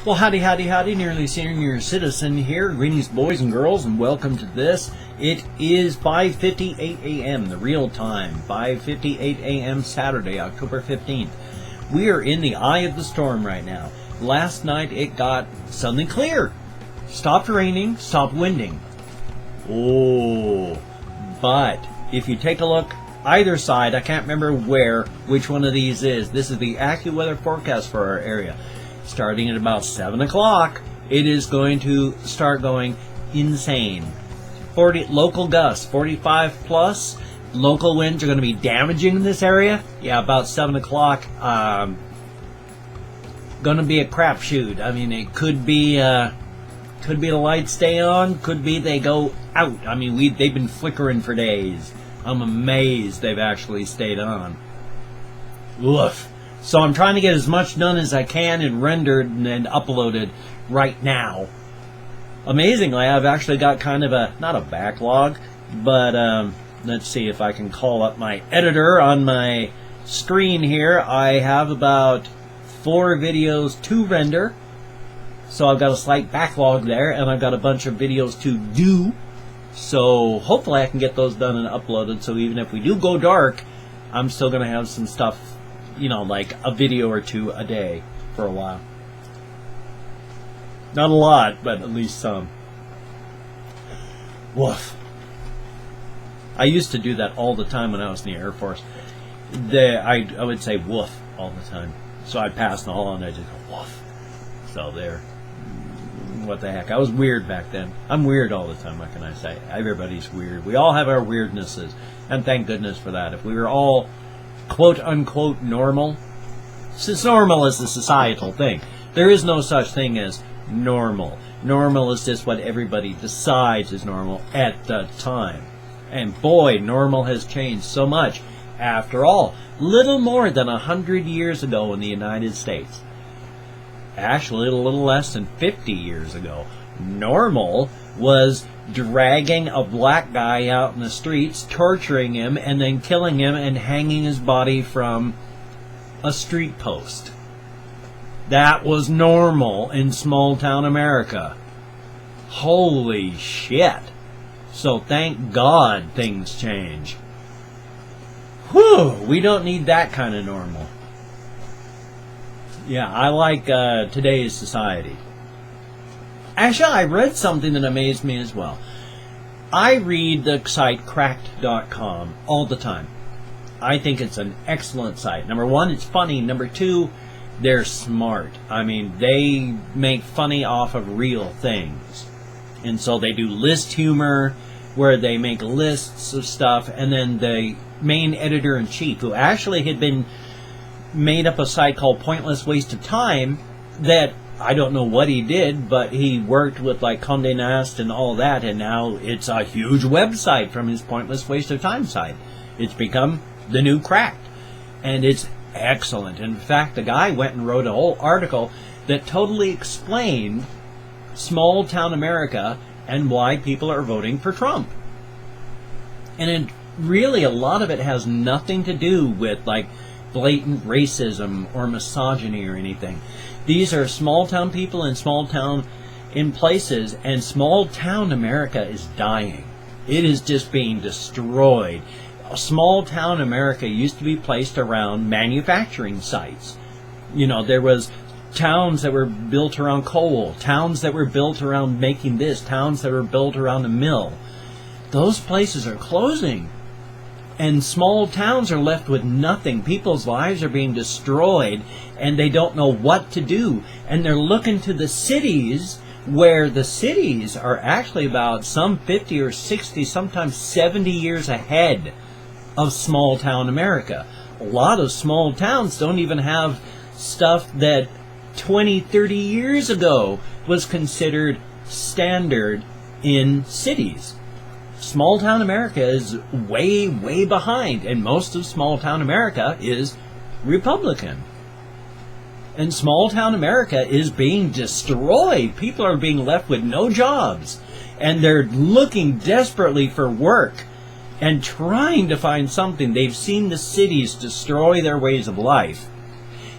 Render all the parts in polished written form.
Well, howdy, howdy, howdy, nearly senior citizen here. Greetings, boys and girls, and welcome to this. It is 5:58 a.m., the real time, 5:58 a.m. Saturday, October 15th. We are in the eye of the storm right now. Last night it got suddenly clear. Stopped raining, stopped winding. Oh, but if you take a look either side, I can't remember which one of these is. This is the AccuWeather forecast for our area. Starting at about 7 o'clock, it is going to start going insane. 40 local gusts, 45 plus. Local winds are going to be damaging in this area. Yeah, about 7 o'clock. Going to be a crapshoot. I mean, it could be the lights stay on. Could be they go out. I mean, they've been flickering for days. I'm amazed they've actually stayed on. Woof. So I'm trying to get as much done as I can and rendered and uploaded right now. Amazingly, I've actually got kind of not a backlog, but let's see if I can call up my editor on my screen here. I have about 4 videos to render, so I've got a slight backlog there, and I've got a bunch of videos to do. So hopefully I can get those done and uploaded, so even if we do go dark, I'm still going to have some stuff, you know, like a video or 2 a day for a while. Not a lot, but at least some. Woof. I used to do that all the time when I was in the Air Force. I would say woof all the time. So I'd pass in the hall and I'd just go woof. So there. What the heck. I was weird back then. I'm weird all the time, what can I say? Everybody's weird. We all have our weirdnesses. And thank goodness for that. If we were all quote-unquote normal. Since normal is a societal thing. There is no such thing as normal. Normal is just what everybody decides is normal at the time. And boy, normal has changed so much. After all, little more than 100 years ago in the United States. Actually, a little less than 50 years ago. Normal was dragging a black guy out in the streets, torturing him, and then killing him and hanging his body from a street post. That was normal in small town America. Holy shit. So thank God things change. Whew, we don't need that kind of normal. Yeah, I like today's society. Actually, I read something that amazed me as well. I read the site cracked.com all the time. I think it's an excellent site. Number 1, it's funny. Number 2, they're smart. I mean, they make funny off of real things. And so they do list humor, where they make lists of stuff, and then the main editor-in-chief, who actually had been made up a site called Pointless Waste of Time, that I don't know what he did, but he worked with like Condé Nast and all that, and now it's a huge website from his Pointless Waste of Time site. It's become the new Cracked, and it's excellent. In fact, the guy went and wrote a whole article that totally explained small town America and why people are voting for Trump. And really, a lot of it has nothing to do with like blatant racism or misogyny or anything. These are small town people in small town in places, and small town America is dying. It is just being destroyed. Small town America used to be placed around manufacturing sites. You know, there was towns that were built around coal, towns that were built around making this, towns that were built around a mill. Those places are closing. And small towns are left with nothing. People's lives are being destroyed, and they don't know what to do. And they're looking to the cities, where the cities are actually about some 50 or 60, sometimes 70 years ahead of small town America. A lot of small towns don't even have stuff that 20, 30 years ago was considered standard in cities. Small town America is way, way behind, and most of small town America is Republican. And small town America is being destroyed. People are being left with no jobs, and they're looking desperately for work and trying to find something. They've seen the cities destroy their ways of life,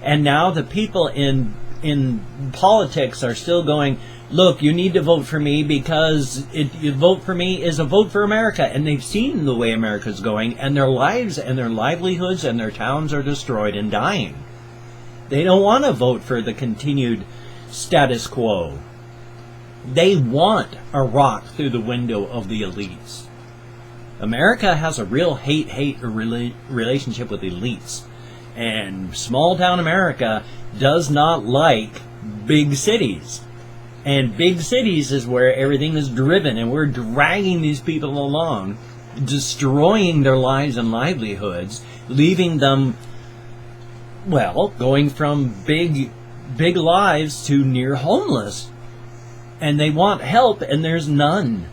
and now the people in in politics are still going, look, you need to vote for me because you vote for me is a vote for America. And they've seen the way America's going, and their lives and their livelihoods and their towns are destroyed and dying. They don't want to vote for the continued status quo. They want a rock through the window of the elites. America has a real hate relationship with elites. And small town America does not like big cities. And big cities is where everything is driven, and we're dragging these people along, destroying their lives and livelihoods, leaving them, well, going from big lives to near homeless. And they want help, and there's none.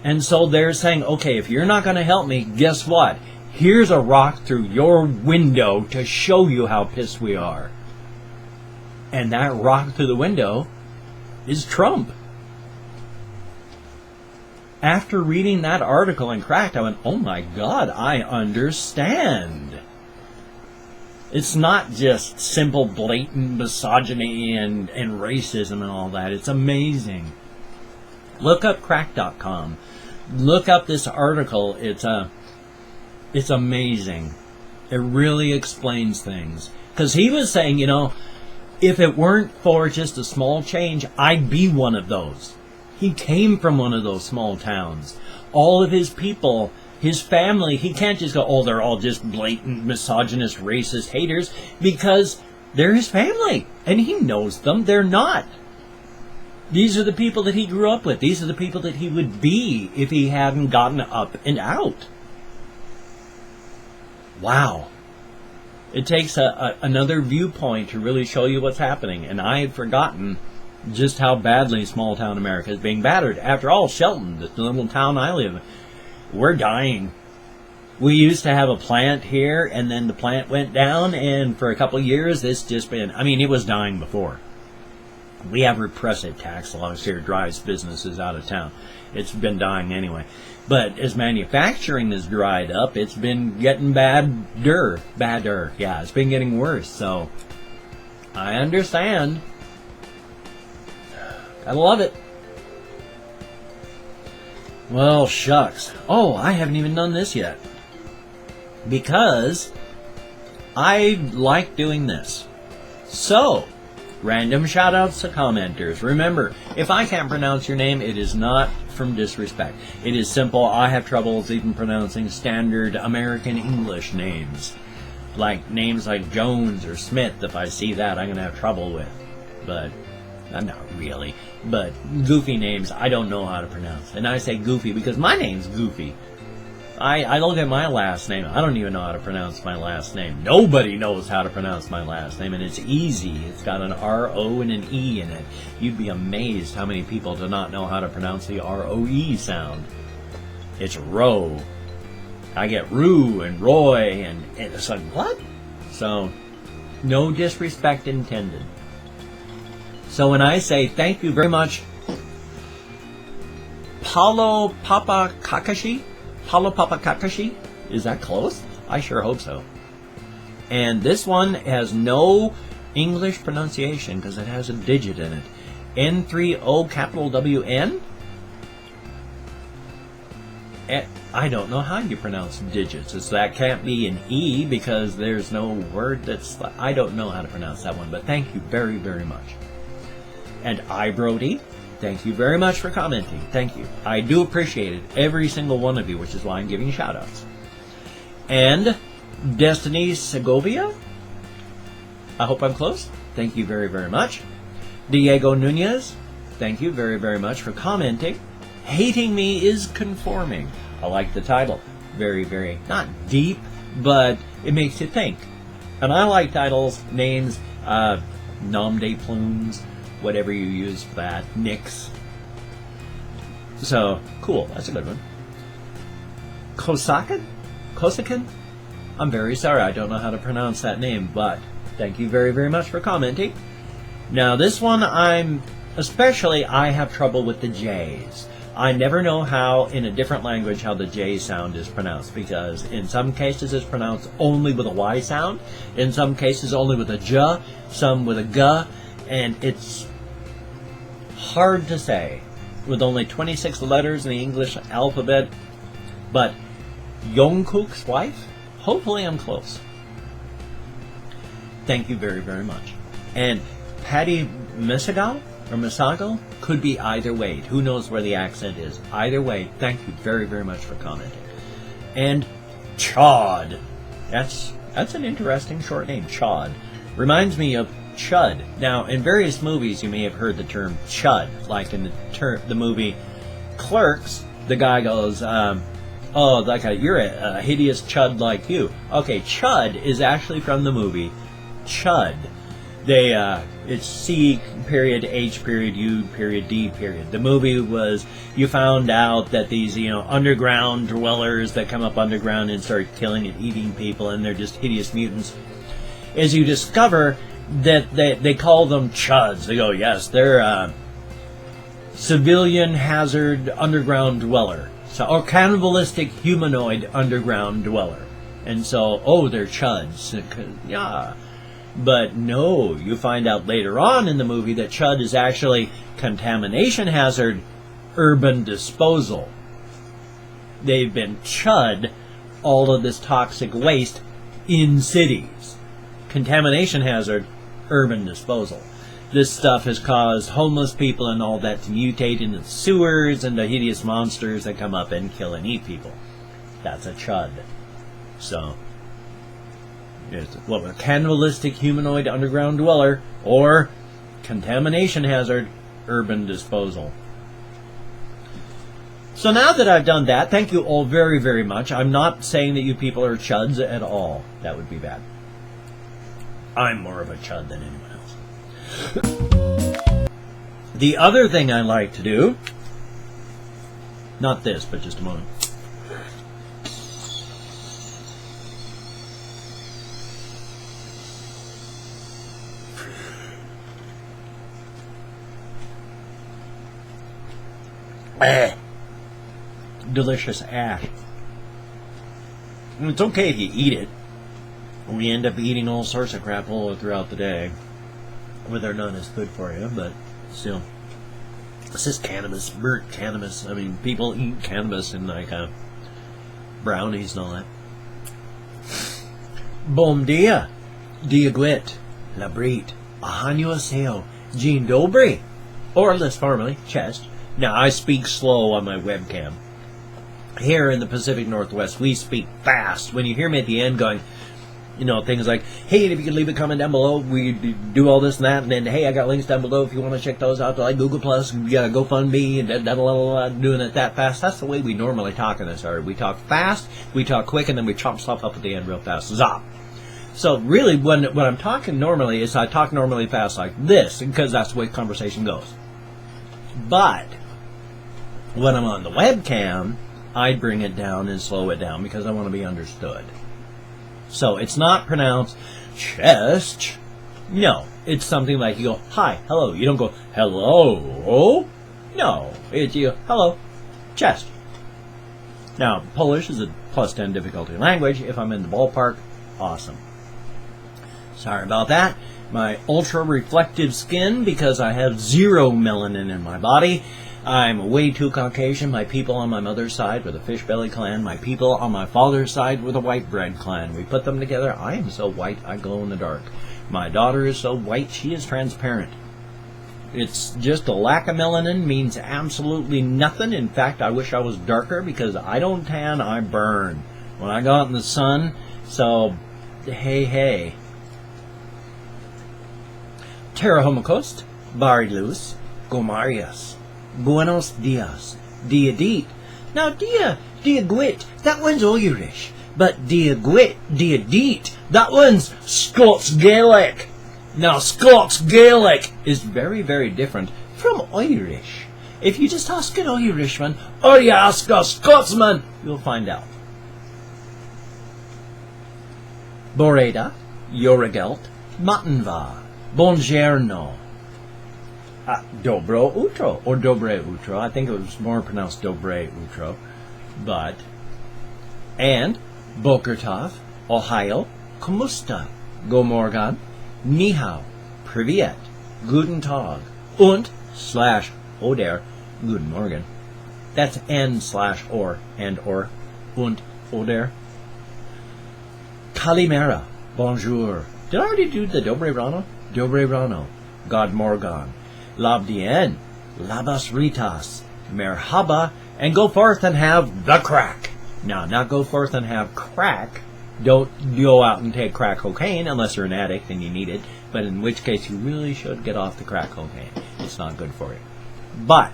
And so they're saying, okay, if you're not going to help me, guess what? Here's a rock through your window to show you how pissed we are. And that rock through the window is Trump. After reading that article in Cracked, I went, oh my God, I understand. It's not just simple, blatant misogyny and racism and all that. It's amazing. Look up crack.com. Look up this article. It's amazing. It really explains things. Because he was saying, you know, if it weren't for just a small change, I'd be one of those. He came from one of those small towns. All of his people, his family, he can't just go, oh, they're all just blatant, misogynist, racist haters, because they're his family, and he knows them. They're not. These are the people that he grew up with. These are the people that he would be if he hadn't gotten up and out. Wow. It takes another viewpoint to really show you what's happening, and I had forgotten just how badly small town America is being battered. After all, Shelton, the little town I live in, we're dying. We used to have a plant here, and then the plant went down, and for a couple of years, it's just been, I mean, it was dying before. We have repressive tax laws here, drives businesses out of town. It's been dying anyway. But as manufacturing has dried up, it's been getting badder. Yeah, it's been getting worse, so I understand. I love it. Well, shucks. Oh, I haven't even done this yet. Because I like doing this. So, random shout-outs to commenters. Remember, if I can't pronounce your name, it is not from disrespect. It is simple. I have troubles even pronouncing standard American English names. Like names like Jones or Smith, if I see that, I'm going to have trouble with. But, not really. But goofy names, I don't know how to pronounce. And I say goofy because my name's Goofy. I look at my last name. I don't even know how to pronounce my last name. Nobody knows how to pronounce my last name, and it's easy. It's got an R-O and an E in it. You'd be amazed how many people do not know how to pronounce the R-O-E sound. It's Roe. I get Rue and Roy, and it's like, what? So, no disrespect intended. So when I say thank you very much, Paulo Papa Kakashi, is that close? I sure hope so. And this one has no English pronunciation because it has a digit in it. N3O capital WN? I don't know how you pronounce digits. That can't be an E because there's no word that's... I don't know how to pronounce that one, but thank you very, very much. And Brody, thank you very much for commenting. Thank you. I do appreciate it, every single one of you, which is why I'm giving shout-outs. And Destiny Segovia, I hope I'm close. Thank you very, very much. Diego Nunez, thank you very, very much for commenting. Hating Me is Conforming. I like the title. Very, very, not deep, but it makes you think. And I like titles, names, nom de plumes, whatever you use for that, Nix. So, cool, that's a good one. Kosakin? I'm very sorry, I don't know how to pronounce that name, but thank you very, very much for commenting. Now, this one I have trouble with the J's. I never know how, in a different language, how the J sound is pronounced, because in some cases it's pronounced only with a Y sound, in some cases only with a J, some with a G, and it's hard to say with only 26 letters in the English alphabet. But Jungkook's wife? Hopefully I'm close. Thank you very, very much. And Patty Misagal or Misago could be either way. Who knows where the accent is? Either way, thank you very, very much for commenting. And Chod. That's an interesting short name, Chod. Reminds me of Chud. Now, in various movies, you may have heard the term Chud. Like in the movie Clerks, the guy goes, you're a hideous chud like you. Okay, Chud is actually from the movie Chud. It's C period, H period, U period, D period. The movie was, you found out that these, underground dwellers that come up underground and start killing and eating people, and they're just hideous mutants. As you discover that they call them Chuds. They go, yes, they're civilian hazard underground dweller. So, or cannibalistic humanoid underground dweller. And so, they're Chuds. Yeah. But no, you find out later on in the movie that Chud is actually contamination hazard urban disposal. They've been Chud all of this toxic waste in cities. Contamination hazard urban disposal. This stuff has caused homeless people and all that to mutate into the sewers and the hideous monsters that come up and kill and eat people. That's a Chud. So, it's a cannibalistic humanoid underground dweller or contamination hazard urban disposal. So now that I've done that, thank you all very, very much. I'm not saying that you people are Chuds at all. That would be bad. I'm more of a Chud than anyone else. The other thing I like to do, not this, but just a moment. Delicious ash. And it's okay if you eat it. We end up eating all sorts of crap all throughout the day, whether none is good for you, but still. This is cannabis, burnt cannabis. I mean, people eat cannabis in like brownies and all that. Bom dia, Diaguit, Labrit, Ahanyo Jean Dobry, or less formally, chest. Now, I speak slow on my webcam. Here in the Pacific Northwest, we speak fast. When you hear me at the end going, things like, hey, if you could leave a comment down below, we do all this and that, and then, hey, I got links down below if you want to check those out, like Google Plus, we got a GoFundMe, and doing it that fast. That's the way we normally talk in this art. We talk fast, we talk quick, and then we chop stuff up at the end real fast. Zop. So really, when I'm talking normally, is I talk normally fast like this, because that's the way conversation goes. But when I'm on the webcam, I bring it down and slow it down because I want to be understood. So it's not pronounced chest. No, it's something like you go, hi, hello. You don't go, hello. No, it's you, hello, chest. Now, Polish is a +10 difficulty language. If I'm in the ballpark, awesome. Sorry about that. My ultra-reflective skin, because I have 0 melanin in my body. I'm way too Caucasian. My people on my mother's side were the Fishbelly clan. My people on my father's side were the White Bread clan. We put them together. I am so white, I glow in the dark. My daughter is so white, she is transparent. It's just a lack of melanin means absolutely nothing. In fact, I wish I was darker because I don't tan, I burn. When I go out in the sun, so, hey. Terahomikost, Barilus, Gomarias. Buenos dias. Diadit. Now, diaguit, that one's Irish. But diadit, that one's Scots Gaelic. Now, Scots Gaelic is very, very different from Irish. If you just ask an Irishman, or you ask a Scotsman, you'll find out. Boreda, Yoragelt, Mattenva, Buongiorno. Dobro Utro, or Dobre Utro. I think it was more pronounced Dobre Utro. But, and Boker Tov, Ohio, Kumusta, Gomorgan, Nihao, Privyet, Guten Tag, und / Oder, Guten Morgen. That's n/or, and or, und oder. Kalimera, bonjour. Did I already do the Dobre Rano? Dobre Rano, God Morgan. Labdien, Labas Ritas, Merhaba, and go forth and have the crack. Now, not go forth and have crack. Don't go out and take crack cocaine unless you're an addict and you need it, but in which case you really should get off the crack cocaine. It's not good for you. But,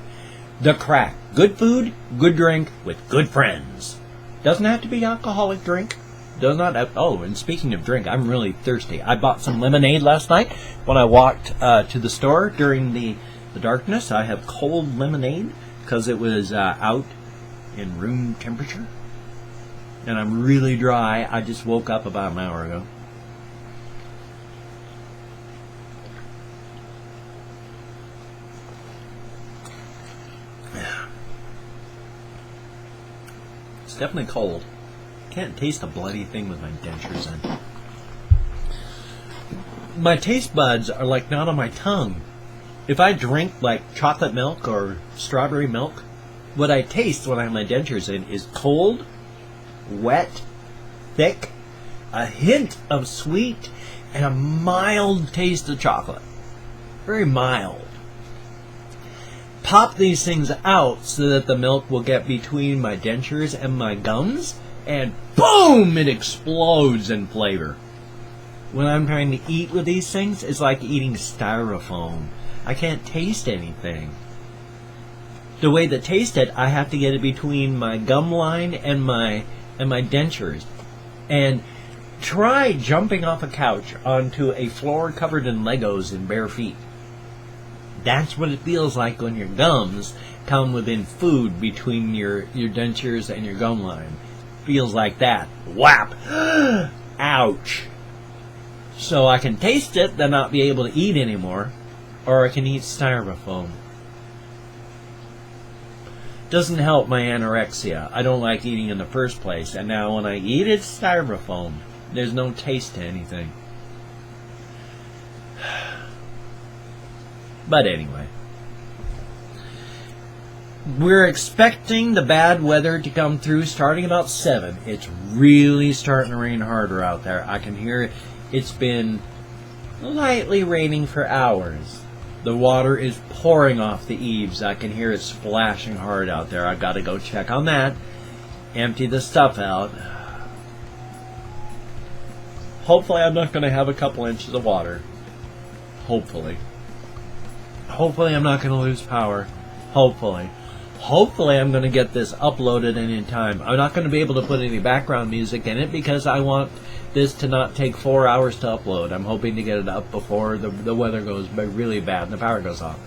the crack. Good food, good drink, with good friends. Doesn't have to be alcoholic drink. Does not have, oh, and speaking of drink, I'm really thirsty. I bought some lemonade last night when I walked to the store during the darkness. I have cold lemonade because it was out in room temperature. And I'm really dry. I just woke up about an hour ago. It's definitely cold. Can't taste a bloody thing with my dentures in. My taste buds are like not on my tongue. If I drink like chocolate milk or strawberry milk, what I taste when I have my dentures in is cold, wet, thick, a hint of sweet, and a mild taste of chocolate. Very mild. Pop these things out so that the milk will get between my dentures and my gums, and boom, it explodes in flavor. When I'm trying to eat with these things, it's like eating styrofoam. I can't taste anything. The way to taste it, I have to get it between my gum line and my dentures. And try jumping off a couch onto a floor covered in Legos in bare feet. That's what it feels like when your gums come within food between your dentures and your gum line. Feels like that. Whap! Ouch! So I can taste it, then not be able to eat anymore, or I can eat styrofoam. Doesn't help my anorexia. I don't like eating in the first place, and now when I eat, it's styrofoam. There's no taste to anything. But anyway. We're expecting the bad weather to come through starting about 7. It's really starting to rain harder out there. I can hear it. It's been lightly raining for hours. The water is pouring off the eaves. I can hear it splashing hard out there. I've got to go check on that. Empty the stuff out. Hopefully I'm not going to have a couple inches of water. Hopefully. Hopefully I'm not going to lose power. Hopefully. Hopefully I'm going to get this uploaded in time. I'm not going to be able to put any background music in it because I want this to not take 4 hours to upload. I'm hoping to get it up before the weather goes really bad and the power goes off.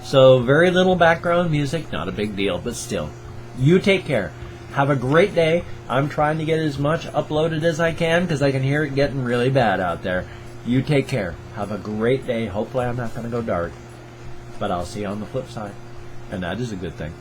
So very little background music, not a big deal, but still. You take care. Have a great day. I'm trying to get as much uploaded as I can because I can hear it getting really bad out there. You take care. Have a great day. Hopefully I'm not going to go dark. But I'll see you on the flip side. And that is a good thing.